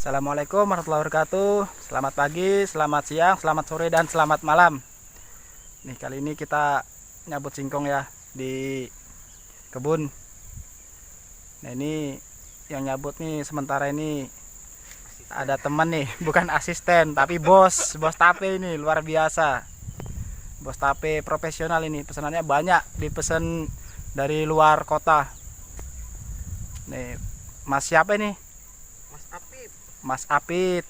Assalamualaikum warahmatullahi wabarakatuh. Selamat pagi, selamat siang, selamat sore, dan selamat malam. Nih kali ini kita nyabut singkong ya di kebun. Nah ini yang nyabut nih sementara ini ada teman nih, bukan asisten tapi bos tape ini luar biasa. Bos tape profesional ini, pesanannya banyak, dipesan dari luar kota. Nih Mas siapa ini? Mas Apip. Mas Apit.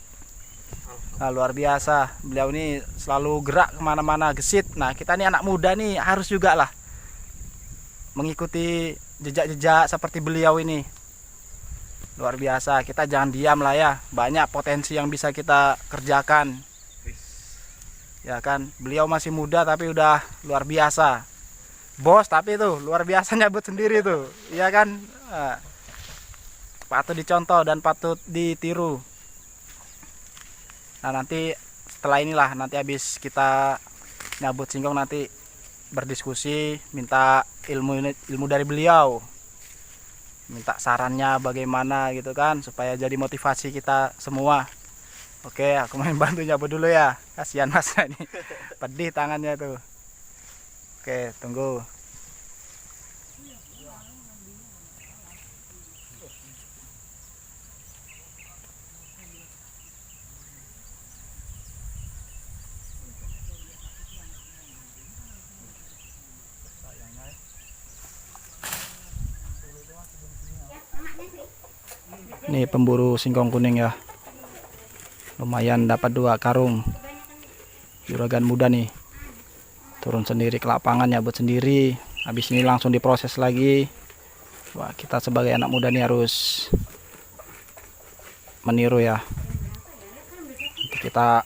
Nah, luar biasa, beliau ini selalu gerak kemana-mana, gesit. Nah kita nih anak muda nih harus juga lah mengikuti jejak-jejak seperti beliau ini. Luar biasa, kita jangan diam lah ya, banyak potensi yang bisa kita kerjakan ya kan. Beliau masih muda tapi udah luar biasa, bos tapi tuh luar biasa nyabut sendiri tuh ya kan. Patut dicontoh dan patut ditiru. Nah nanti setelah inilah, nanti habis kita nyabut singkong nanti berdiskusi, minta ilmu dari beliau, minta sarannya bagaimana gitu kan, supaya jadi motivasi kita semua. Oke, aku main bantu nyabut dulu ya, kasihan mas ini pedih tangannya tuh. Oke, tunggu. Ini pemburu singkong kuning ya, lumayan dapat 2 karung. Juragan muda nih, turun sendiri ke lapangan, nyabut sendiri. Habis ini langsung diproses lagi. Wah, kita sebagai anak muda nih harus meniru ya. Nanti kita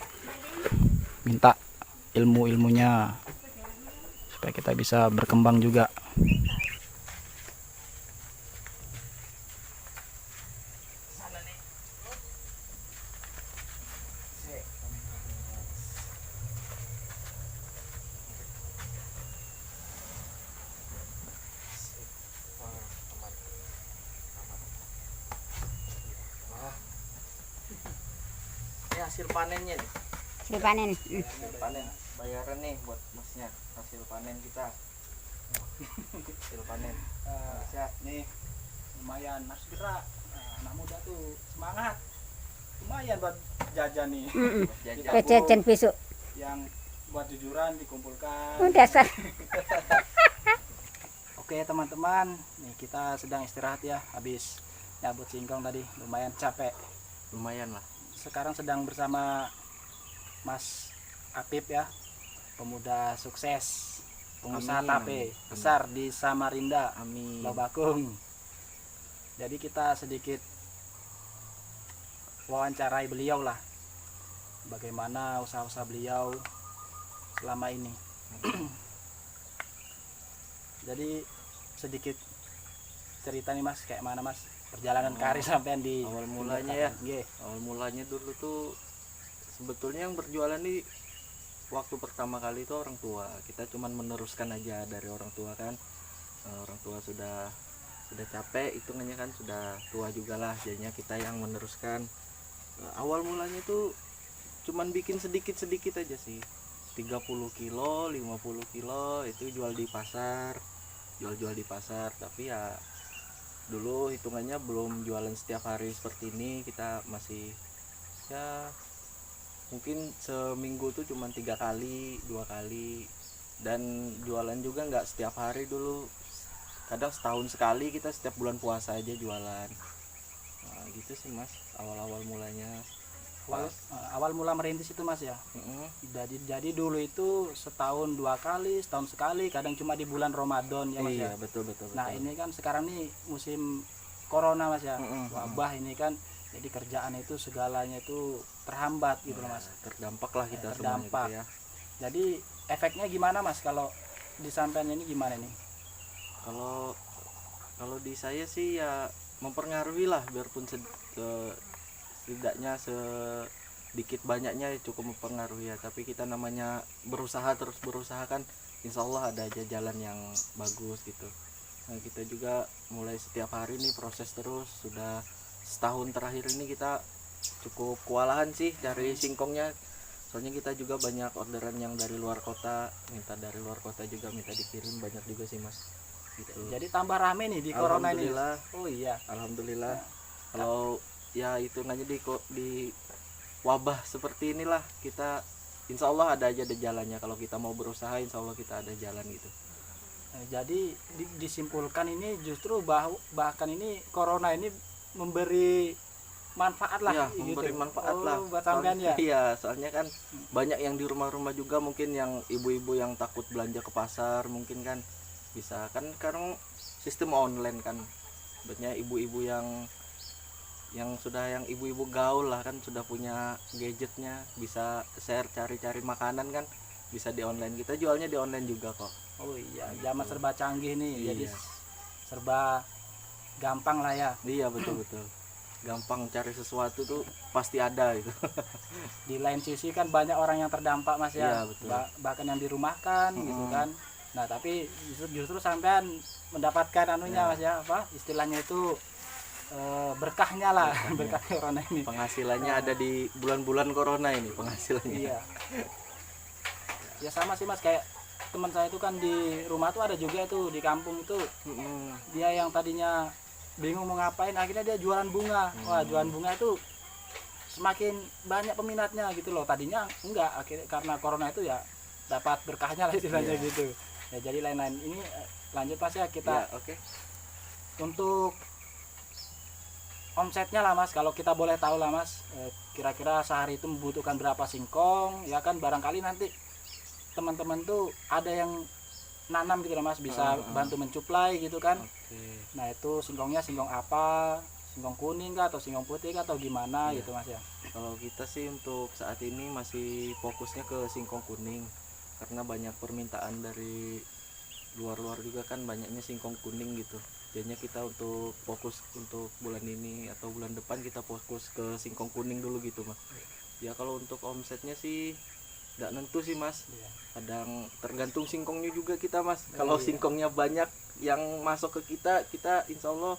minta ilmu-ilmunya supaya kita bisa berkembang juga. Ini hasil panennya nih. Hasil panen. Hasil panen. Bayaran nih buat masnya hasil panen kita. Hasil panen. Siap nih. Lumayan harus gerak. Nah, anak muda tuh semangat. Lumayan buat jajan nih. Buat jajan. Jajan besok. Yang buat jujuran dikumpulkan. Oh, dasar. Oke teman-teman, nih kita sedang istirahat ya, habis nyabut singkong tadi, lumayan capek. Lumayan lah. Sekarang sedang bersama Mas Apip ya, pemuda sukses, pengusaha Amin, tape amin. besar di Samarinda, Amin. Lobakung. Jadi kita sedikit wawancarai beliau lah, bagaimana usaha-usaha beliau selama ini. Jadi sedikit cerita nih mas, kayak mana mas perjalanan karir sampean di awal mulanya ya. Nggih. Awal mulanya dulu tuh sebetulnya yang berjualan di waktu pertama kali itu orang tua. Kita cuman meneruskan aja dari orang tua kan. Orang tua sudah capek, hitungannya kan sudah tua juga lah, jadinya kita yang meneruskan. Awal mulanya tuh cuman bikin sedikit-sedikit aja sih, 30 kilo 50 kilo itu jual di pasar, tapi ya dulu hitungannya belum jualan setiap hari seperti ini. Kita masih ya mungkin seminggu tuh cuma 3 kali 2 kali, dan jualan juga nggak setiap hari dulu, kadang setahun sekali, kita setiap bulan puasa aja jualan. Nah, gitu sih mas awal mulanya. Awal mula merintis itu mas ya. Jadi dulu itu setahun 2 kali, setahun sekali, kadang cuma di bulan Ramadan ya mas Iya, ya. betul. Nah ini kan sekarang nih musim corona mas ya, wabah ini kan, jadi kerjaan itu segalanya itu terhambat gitu loh mas. Terdampak lah kita semuanya Terdampak. gitu ya. Jadi efeknya gimana mas kalau di sampean ini, gimana nih? Kalau di saya sih ya mempengaruhi lah, biarpun setidaknya sedikit banyaknya cukup mempengaruhi ya. Tapi kita namanya terus berusaha kan, insya Allah ada aja jalan yang bagus gitu. Nah kita juga mulai setiap hari nih proses terus, sudah setahun terakhir ini kita cukup kewalahan sih dari singkongnya. Soalnya kita juga banyak orderan yang dari luar kota, minta dari luar kota juga minta dikirim, banyak juga sih mas gitu. Jadi tambah rame nih di corona ini. Alhamdulillah. Oh iya. Alhamdulillah. Nah, Kalau ya hitungannya di wabah seperti inilah kita insya Allah ada aja ada jalannya. Kalau kita mau berusaha insya Allah kita ada jalan gitu. Jadi disimpulkan ini justru bahkan ini corona ini memberi manfaat lah Ya, gitu. memberi manfaat Oh, lah. buat sampean ya. Iya, soalnya kan banyak yang di rumah-rumah juga mungkin yang ibu-ibu yang takut belanja ke pasar mungkin kan bisa kan sekarang sistem online kan. Banyak ibu-ibu yang ibu-ibu gaul lah kan sudah punya gadgetnya, bisa share cari-cari makanan kan bisa di online. Kita jualnya di online juga kok. Oh iya, zaman serba canggih nih. Jadi Iya. serba gampang lah ya. Iya, betul-betul. Gampang cari sesuatu tuh pasti ada itu. Di lain sisi kan banyak orang yang terdampak mas ya. Iya, betul. Bahkan yang dirumahkan gitu kan. Nah tapi justru sampean mendapatkan anunya Ya. mas ya, apa istilahnya itu berkahnya lah. Berkah corona ini. Penghasilannya ada di bulan-bulan corona ini penghasilannya. Iya. Ya sama sih mas, kayak teman saya itu kan di rumah tuh ada juga tuh di kampung itu, dia yang tadinya bingung mau ngapain akhirnya dia jualan bunga. Wah, jualan bunga itu semakin banyak peminatnya gitu loh. Tadinya enggak, akhirnya karena corona itu ya dapat berkahnya lah istilahnya Iya. gitu. Ya jadi lain-lain ini lanjut mas ya Ya, kita oke. untuk omsetnya lah mas, kalau kita boleh tahu lah mas, kira-kira sehari itu membutuhkan berapa singkong ya kan, barangkali nanti teman-teman tuh ada yang nanam gitu lah mas, bisa bantu mencuplai gitu kan. Oke. Nah itu singkongnya singkong apa, singkong kuning kah atau singkong putih kah atau gimana Iya. gitu mas ya. Kalau kita sih untuk saat ini masih fokusnya ke singkong kuning karena banyak permintaan dari luar-luar juga kan, banyaknya singkong kuning gitu. Jadinya kita untuk fokus untuk bulan ini atau bulan depan kita fokus ke singkong kuning dulu gitu mas. Ya kalau untuk omsetnya sih nggak nentu sih mas, Iya. kadang tergantung singkongnya juga kita mas. Oh, Kalau iya. singkongnya banyak yang masuk ke kita insya Allah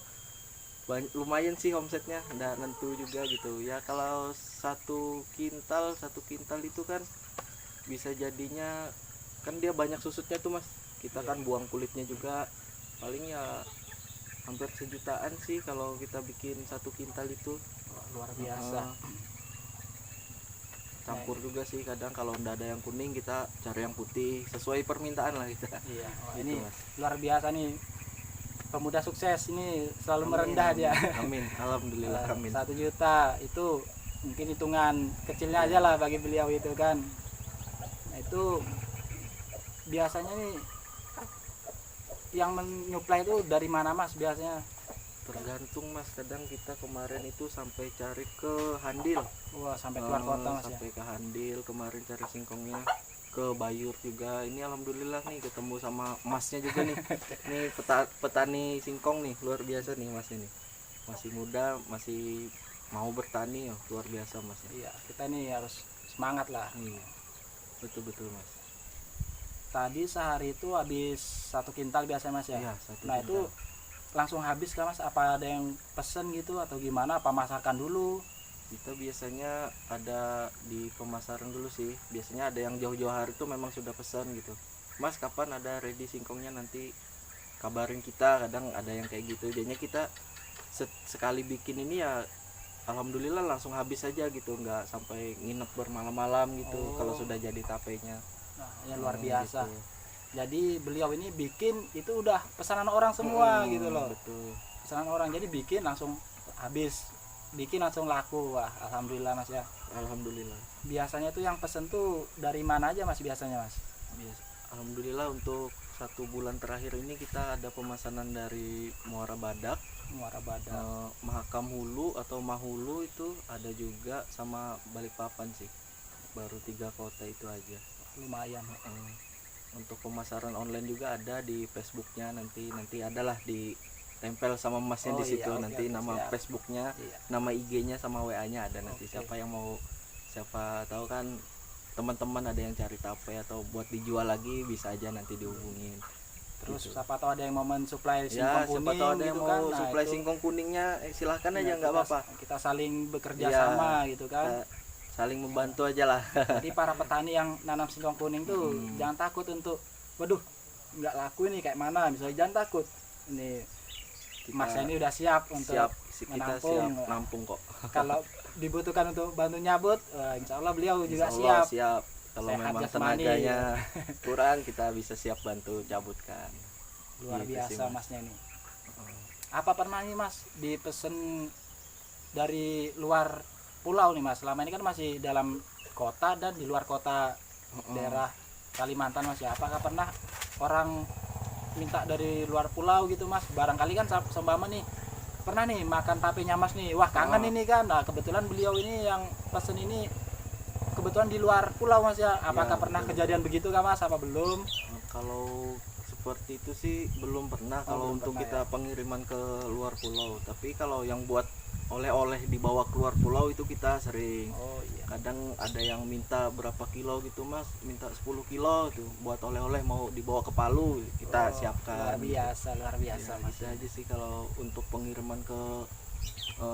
lumayan sih omsetnya, nggak nentu juga gitu ya. Kalau satu kintal itu kan bisa jadinya kan dia banyak susutnya tuh mas, kita kan buang kulitnya juga, paling ya hampir sejutaan sih kalau kita bikin satu kintal itu. Wah, luar biasa. Campur juga sih kadang, kalau ndak ada yang kuning kita cari yang putih sesuai permintaan lah kita. Iya. Wah, Gitu, ini Mas. luar biasa nih, pemuda sukses ini selalu Amin, merendah dia. Amin, alhamdulillah, amin. 1 juta itu mungkin hitungan kecilnya aja lah bagi beliau itu kan. Nah itu biasanya nih yang menyuplai itu dari mana mas biasanya? Tergantung mas, kadang kita kemarin itu sampai cari ke Handil. Wah sampai keluar kota mas ya. Sampai ke Handil kemarin cari singkongnya, ke Bayur juga. Ini alhamdulillah nih ketemu sama masnya juga nih. Nih petani singkong nih, luar biasa nih mas ini. Masih muda, masih mau bertani, luar biasa mas. Iya kita nih harus semangat lah. Iya, betul mas. Tadi sehari itu habis 1 kintal biasa mas ya. Iya, 1 Nah kintal. itu langsung habis kan mas? Apa ada yang pesen gitu atau gimana? Apa masakan dulu? Kita biasanya ada di pemasaran dulu sih. Biasanya ada yang jauh-jauh hari itu memang sudah pesan gitu. Mas kapan ada ready singkongnya, nanti kabarin kita. Kadang ada yang kayak gitu. Jadinya kita sekali bikin ini ya alhamdulillah langsung habis aja gitu, nggak sampai nginep bermalam-malam gitu. Oh. Kalau sudah jadi tapenya. Nah ya luar biasa. Gitu. Jadi beliau ini bikin itu udah pesanan orang semua gitu loh. Betul. Pesanan orang, jadi bikin langsung habis, bikin langsung laku. Wah alhamdulillah mas ya. Alhamdulillah. Biasanya tuh yang pesen tuh dari mana aja mas biasanya mas? Alhamdulillah untuk 1 bulan terakhir ini kita ada pemesanan dari Muara Badak, Muara Badak. Mahakam Hulu atau Mahulu itu ada juga, sama Balikpapan sih. Baru 3 kota itu aja. Lumayan. Untuk pemasaran online juga ada di Facebooknya, nanti adalah di tempel sama masnya Oh di situ. iya, oke, Nanti oke, nama siap. Facebooknya, Iya. nama IG-nya sama WA-nya ada nanti. Oke. Siapa yang mau, siapa tahu kan teman-teman ada yang cari tape atau buat dijual lagi, bisa aja nanti dihubungin Terus Gitu. siapa tahu ada yang mau mensuplai Ya, singkong siapa kuning tahu ada yang gitu mau kan. Nah, suplai itu singkong kuningnya, silahkan ya, aja, nggak apa-apa. kita saling bekerja Iya, sama gitu kan. kita saling membantu aja lah. Jadi para petani yang nanam singkong kuning tuh jangan takut untuk, waduh nggak laku ini kayak mana, misalnya jangan takut. Ini masnya ini udah siap untuk Siap, kita menampung. siap nampung kok. Kalau dibutuhkan untuk bantu nyabut, insya Allah beliau juga Insya Allah siap. siap. Kalau Sehat memang jasmani. tenaganya kurang, kita bisa siap bantu cabutkan. Luar Gitu sih, biasa Mas. masnya ini. Apa pernah nih mas dipesen dari luar pulau nih mas? Selama ini kan masih dalam kota dan di luar kota daerah Kalimantan mas ya. Apakah pernah orang minta dari luar pulau gitu mas? Barangkali kan seumpama nih pernah nih makan tapenya mas nih, wah kangen ini kan. Nah kebetulan beliau ini yang pesen ini kebetulan di luar pulau mas ya. Apakah Ya, pernah betul. kejadian begitu kah mas? Apa belum? Kalau seperti itu sih belum pernah, kalau belum untuk pernah, kita pengiriman ke luar pulau. Tapi kalau yang buat oleh-oleh dibawa keluar pulau itu kita sering. Oh iya. Kadang ada yang minta berapa kilo gitu mas, minta 10 kilo tuh buat oleh-oleh mau dibawa ke Palu, kita siapkan. Luar biasa, luar biasa Ya, mas. gitu aja sih. Kalau untuk pengiriman ke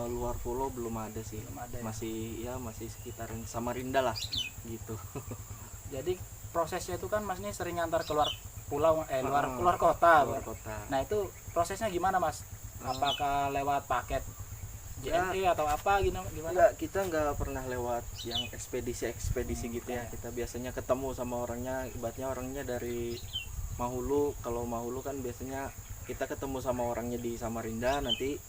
luar pulau belum ada sih. Belum ada ya? Masih sekitaran Samarinda lah gitu. Jadi prosesnya itu kan mas ini sering antar keluar pulau, keluar Keluar kota. kota. Nah itu prosesnya gimana mas? Apakah lewat paket Ya. JNE atau apa gimana? Enggak, kita nggak pernah lewat yang ekspedisi gitu ya. Kita biasanya ketemu sama orangnya, ibaratnya orangnya dari Mahulu. Kalau Mahulu kan biasanya kita ketemu sama orangnya di Samarinda, nanti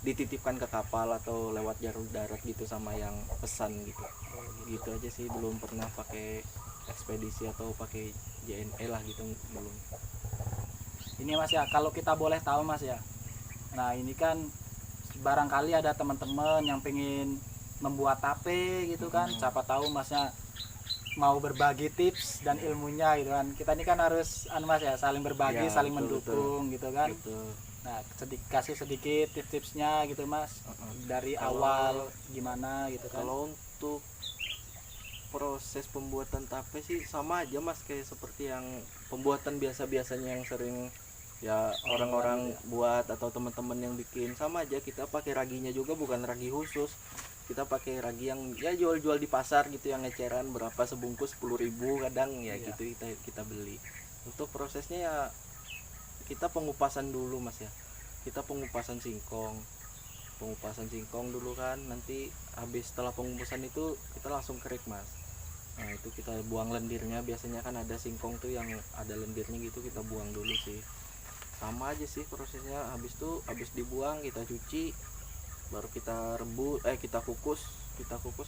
dititipkan ke kapal atau lewat jalur darat gitu sama yang pesan gitu. Gitu aja sih, belum pernah pakai ekspedisi atau pakai JNE lah gitu, belum. Ini mas ya, kalau kita boleh tahu mas ya. Nah ini kan barangkali ada teman-teman yang pengen membuat tape gitu kan. Siapa tahu masnya mau berbagi tips dan ilmunya gitu kan. Kita ini kan harus mas ya, saling berbagi, Ya, saling betul, mendukung gitu kan. Gitu. Nah kasih sedikit tips-tipsnya gitu mas, dari Kalau- awal gimana gitu kan. Kalau untuk proses pembuatan tape sih sama aja mas, kayak seperti yang pembuatan biasanya yang sering ya orang-orang buat atau teman-teman yang bikin, sama aja. Kita pakai raginya juga bukan ragi khusus, kita pakai ragi yang ya jual-jual di pasar gitu, yang eceran berapa sebungkus 10.000 kadang ya. Iya. Gitu kita beli. Untuk prosesnya ya kita pengupasan dulu mas ya, kita pengupasan singkong dulu kan. Nanti habis setelah pengupasan itu kita langsung kerik mas. Nah itu kita buang lendirnya, biasanya kan ada singkong tuh yang ada lendirnya gitu, kita buang dulu sih. Sama aja sih prosesnya. Habis dibuang kita cuci, baru kita kita kukus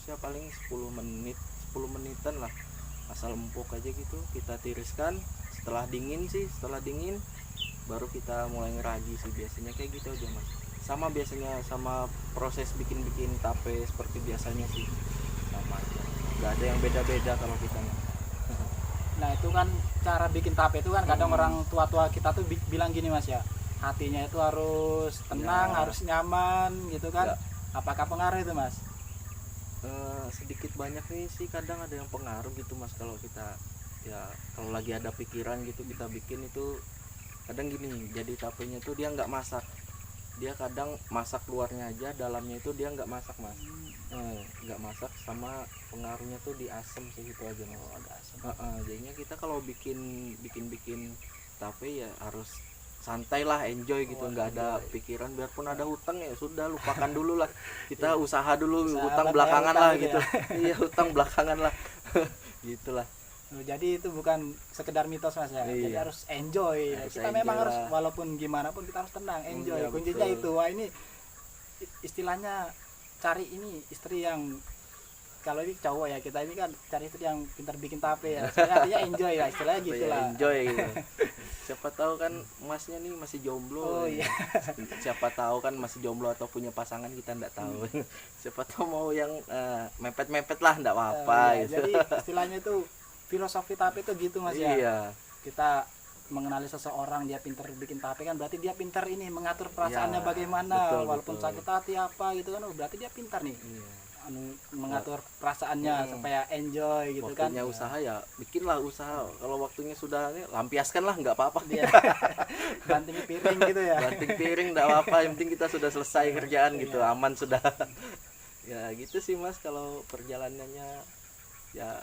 ya paling 10 menitan lah, asal empuk aja gitu. Kita tiriskan, setelah dingin baru kita mulai ngeragi sih, biasanya kayak gitu aja mas. Sama biasanya sama proses bikin tape seperti biasanya sih, sama aja, nggak ada yang beda-beda kalau kita. Nah itu kan cara bikin tape itu kan kadang orang tua-tua kita tuh bilang gini mas ya, hatinya itu harus tenang, Ya. harus nyaman gitu kan. Ya. Apakah pengaruh itu mas? Sedikit banyak nih sih kadang ada yang pengaruh gitu mas. Kalau kita ya kalau lagi ada pikiran gitu kita bikin itu, kadang gini, jadi tapenya tuh dia nggak masak, dia kadang masak luarnya aja, dalamnya itu dia nggak masak mas. Nggak masak, sama pengaruhnya tuh di asam sih, itu aja mas. Ada asam. Jadinya kita kalau bikin tape ya harus santai lah, enjoy gitu, nggak ada pikiran. Biarpun ada hutang ya sudah, lupakan dulu lah, kita usaha dulu, hutang belakangan lah gitu. Iya, hutang belakangan lah. Gitulah. Jadi itu bukan sekedar mitos mas ya. Jadi Iya. harus enjoy. Harus Kita enjoy memang harus, lah. walaupun gimana pun kita harus tenang, enjoy. Iya, Kuncinya betul. itu. Wah ini istilahnya cari ini istri yang, kalau ini cowok ya, kita ini kan cari istri yang pintar bikin tape ya. Sebenarnya artinya enjoy ya, istilahnya Apa gitu ya, lah. enjoy gitu. Siapa tahu kan masnya nih masih jomblo. Oh iya. Siapa tahu kan masih jomblo atau punya pasangan, kita nggak tahu. Siapa tahu mau yang mepet-mepet lah, nggak apa-apa Iya, gitu. jadi istilahnya itu filosofi tape itu gitu mas ya. Iya. Kita mengenali seseorang dia pintar bikin tape kan berarti dia pintar ini mengatur perasaannya Ya, bagaimana, betul, walaupun betul. sakit hati apa gitu kan, berarti dia pintar nih Iya. mengatur perasaannya supaya enjoy gitu kan. Waktunya usaha ya bikinlah usaha, kalau waktunya sudah ini lampiaskanlah, nggak apa-apa. Dia banting piring gitu ya. Banting piring nggak apa-apa, yang penting kita sudah selesai kerjaan gitu, aman sudah. Ya gitu sih Mas, kalau perjalanannya ya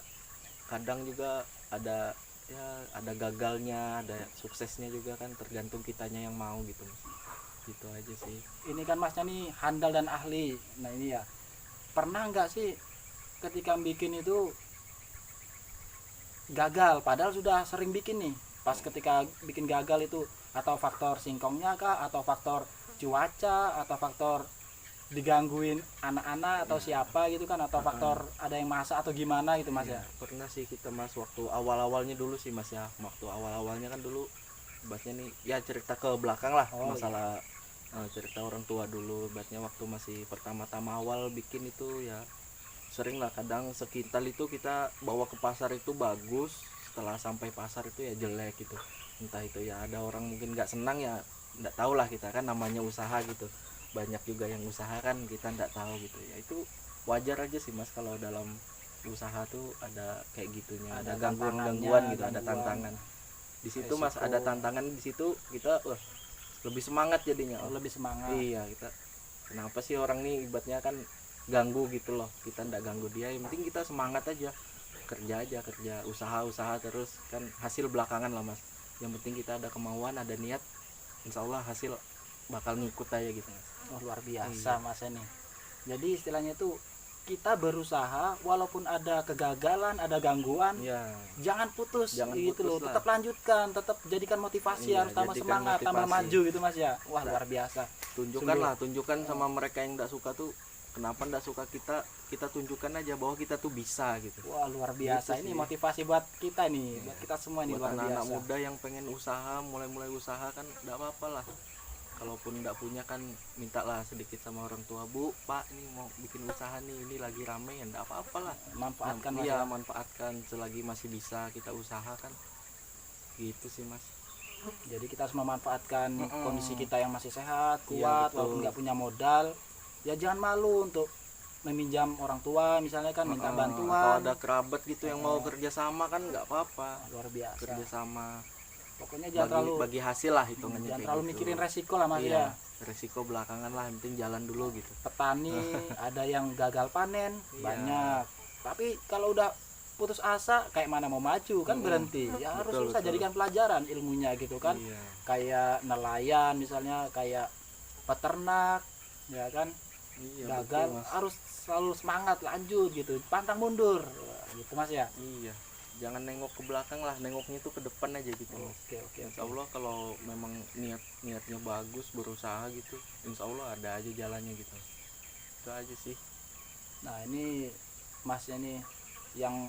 kadang juga ada ya ada gagalnya, ada suksesnya juga kan, tergantung kitanya yang mau gitu Mas. Gitu aja sih. Ini kan Masnya nih handal dan ahli. Nah ini ya, pernah nggak sih ketika bikin itu gagal padahal sudah sering bikin nih, pas ketika bikin gagal itu, atau faktor singkongnya kah, atau faktor cuaca, atau faktor digangguin anak-anak atau siapa gitu kan, atau faktor ada yang masak atau gimana gitu Mas ya? Pernah sih kita Mas, waktu awal-awalnya dulu sih Mas ya, waktu awal-awalnya kan dulu ibaratnya nih ya cerita ke belakang lah, masalah cerita orang tua dulu, ibaratnya waktu masih pertama-tama awal bikin itu ya sering lah, kadang sekintal itu kita bawa ke pasar itu bagus, setelah sampai pasar itu ya jelek gitu, entah itu ya ada orang mungkin nggak senang, ya nggak tahu lah, kita kan namanya usaha gitu, banyak juga yang usaha kan kita nggak tahu gitu ya, itu wajar aja sih Mas, kalau dalam usaha tuh ada kayak gitunya, ada gangguan gitu, ada tantangan di situ Mas, ada tantangan di situ, kita lebih semangat jadinya. Lebih semangat. Iya, kita kenapa sih orang nih ibaratnya kan ganggu gitu loh, kita nggak ganggu dia, yang penting kita semangat aja, kerja usaha terus kan, hasil belakangan lah Mas, yang penting kita ada kemauan, ada niat, insya Allah hasil bakal ngikut aja gitu Mas. Luar biasa Mas ini. Jadi istilahnya tuh kita berusaha walaupun ada kegagalan, ada gangguan, jangan putus gitu loh, tetap lanjutkan, tetap jadikan motivasi, harus tambah semangat, tambah maju gitu Mas ya. Wah luar biasa. Tunjukkan sama mereka yang nggak suka tuh, kenapa nggak suka kita tunjukkan aja bahwa kita tuh bisa gitu. Wah luar biasa, gitu ini motivasi buat kita nih, buat kita semua nih, luar biasa. Anak-anak muda yang pengen usaha, mulai usaha kan nggak apa-apa lah, kalaupun nggak punya kan mintalah sedikit sama orang tua, Bu, Pak, ini mau bikin usaha nih, ini lagi rame ya, nggak apa-apa lah, manfaatkan manfaatkan selagi masih bisa kita usaha kan, gitu sih Mas. Jadi kita harus memanfaatkan kondisi kita yang masih sehat, kuat, walaupun nggak punya modal, ya jangan malu untuk meminjam orang tua misalnya kan, minta bantuan, atau ada kerabat gitu yang mau kerjasama kan nggak apa-apa, luar biasa, kerjasama. Pokoknya jangan bagi hasil lah hitungannya, jangan terlalu gitu. mikirin resiko lah Mas ya. Resiko belakangan lah, yang penting jalan dulu gitu. Petani ada yang gagal panen banyak, tapi kalau udah putus asa kayak mana mau maju kan, berhenti ya, harus bisa jadikan pelajaran ilmunya gitu kan. Kayak nelayan misalnya, kayak peternak ya kan, gagal harus selalu semangat, lanjut gitu, pantang mundur gitu Mas ya. Jangan nengok ke belakang lah, nengoknya tuh ke depan aja gitu. Oke. Insya Allah kalau memang niatnya bagus, berusaha gitu, insya Allah ada aja jalannya gitu. Itu aja sih. Nah ini Masnya nih yang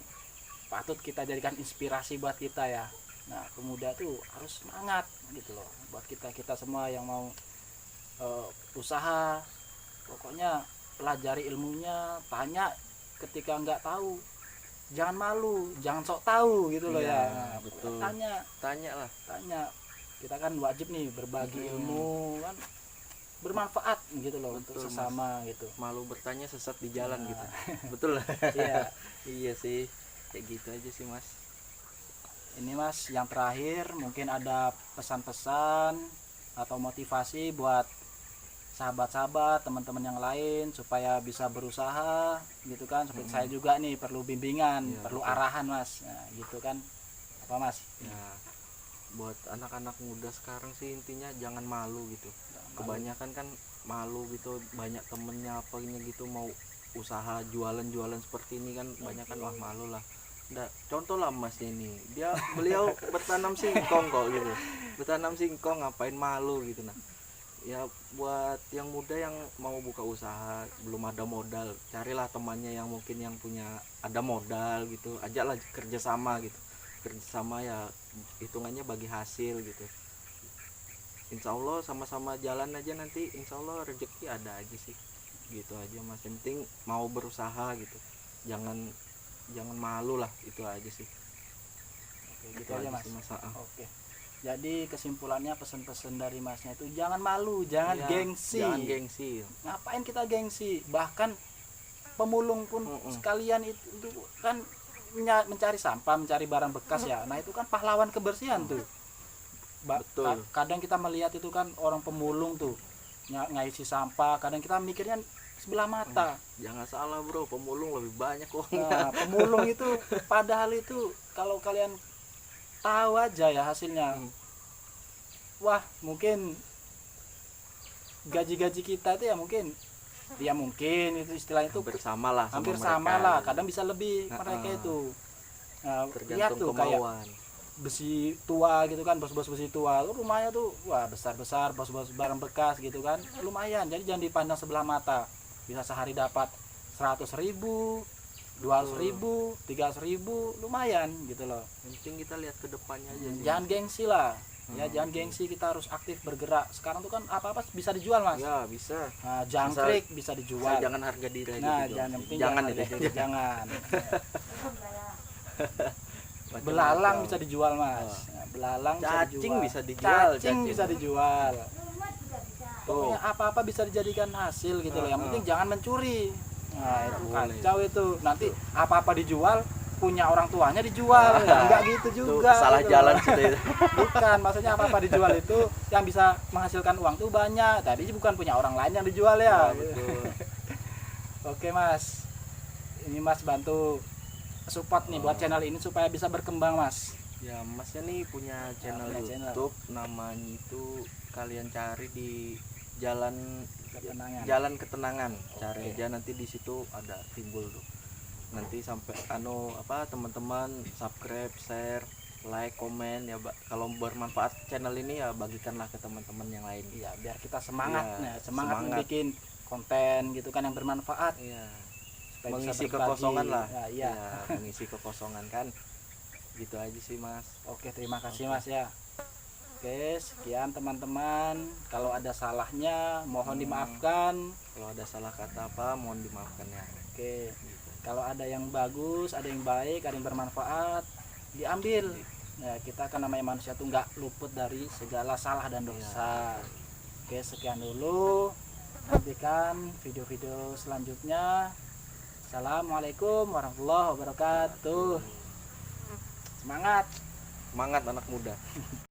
patut kita jadikan inspirasi buat kita ya. Nah pemuda tuh harus semangat gitu loh, buat kita semua yang mau usaha, pokoknya pelajari ilmunya, tanya ketika nggak tahu, jangan malu, jangan sok tahu gitu loh ya. Nah, betul. Tanya lah. Kita kan wajib nih berbagi ilmu kan, bermanfaat gitu loh, betul, untuk sesama Mas. Gitu. Malu bertanya sesat di jalan gitu. Betul lah. Iya sih. Kayak gitu aja sih Mas. Ini Mas yang terakhir, mungkin ada pesan-pesan atau motivasi buat sahabat-sahabat, teman-teman yang lain supaya bisa berusaha gitu kan, seperti saya juga nih perlu bimbingan, perlu arahan Mas, nah, gitu kan, apa Mas? Ya, buat anak-anak muda sekarang sih intinya jangan malu gitu. Kebanyakan kan malu gitu, banyak temennya apanya gitu mau usaha jualan seperti ini kan, banyak kan wah malu lah. Contoh lah Mas ini, beliau bertanam singkong kok gitu, bertanam singkong ngapain malu gitu. Nah ya buat yang muda yang mau buka usaha belum ada modal, carilah temannya yang mungkin yang punya ada modal gitu, ajaklah kerjasama gitu, kerjasama ya hitungannya bagi hasil gitu, insya Allah sama-sama jalan aja, nanti insya Allah rezeki ada aja sih, gitu aja Mas, yang penting mau berusaha gitu, jangan malu lah, itu aja sih. Oke, gitu aja Mas. Oke. Jadi kesimpulannya, pesan-pesan dari Masnya itu jangan malu, jangan gengsi. Jangan gengsi. Ngapain kita gengsi? Bahkan pemulung pun sekalian itu kan mencari sampah, mencari barang bekas ya. Nah itu kan pahlawan kebersihan tuh. Betul. Kadang kita melihat itu kan orang pemulung tuh ngisi sampah, kadang kita mikirnya sebelah mata. Jangan salah bro, pemulung lebih banyak Nah, uangnya. pemulung itu padahal itu kalau kalian tahu aja ya hasilnya, wah mungkin gaji-gaji kita itu ya mungkin itu istilahnya itu Hampir sama lah, hampir sama sama mereka. lah, kadang bisa lebih mereka itu. Nah, lihat Tergantung tuh kayak kemauan. besi tua gitu kan, bos-bos besi tua rumahnya tuh wah besar-besar, bos-bos barang bekas gitu kan, lumayan. Jadi jangan dipandang sebelah mata, bisa sehari dapat 100.000, 200.000, 300.000, lumayan gitu loh. Yang penting kita lihat ke depannya aja sih. Jangan gengsi lah ya, jangan gengsi, kita harus aktif bergerak. Sekarang tuh kan apa-apa bisa dijual mas. Ya bisa. Nah, jangkrik bisa dijual. Jangan harga diri aja. Nah gitu. jangan, yang penting jangan harga itu. diri, jangan. Macam-macam. Belalang bisa dijual mas. Nah, belalang Cacing bisa bisa dijual. dijual. Cacing bisa dijual. Tuh. Pokoknya apa-apa bisa dijadikan hasil gitu loh. Yang penting jangan mencuri. Nah itu Boleh. kacau itu. Nanti apa-apa dijual, punya orang tuanya dijual. Enggak gitu juga. Salah gitu jalan loh. sudah itu. Bukan, maksudnya apa-apa dijual itu yang bisa menghasilkan uang tuh banyak. Tadi bukan punya orang lain yang dijual ya. Betul. Oke mas, ini mas bantu support nih buat channel ini supaya bisa berkembang mas. Ya masnya nih punya channel punya channel. YouTube, namanya itu kalian cari di jalan Ketenangan. jalan ketenangan, cari aja nanti di situ ada timbul tuh. Nanti sampai teman-teman subscribe, share, like, komen ya, kalau bermanfaat channel ini ya bagikanlah ke teman-teman yang lain. Iya, biar kita semangat Iya, semangat semangat. bikin konten gitu kan yang bermanfaat. Iya. Supaya bisa Mengisi berbagi. kekosongan lah. Ya, iya. Ya, mengisi kekosongan kan. Gitu aja sih mas. Oke, terima kasih mas ya. Oke, sekian teman-teman. Kalau ada salahnya mohon dimaafkan. Kalau ada salah kata apa mohon dimaafkan ya. Oke. Kalau ada yang bagus, ada yang baik, ada yang bermanfaat, diambil. Ya, kita kan namanya manusia tuh nggak luput dari segala salah dan dosa. Oke, sekian dulu. Nantikan video-video selanjutnya. Assalamualaikum warahmatullahi wabarakatuh. Semangat. Semangat anak muda.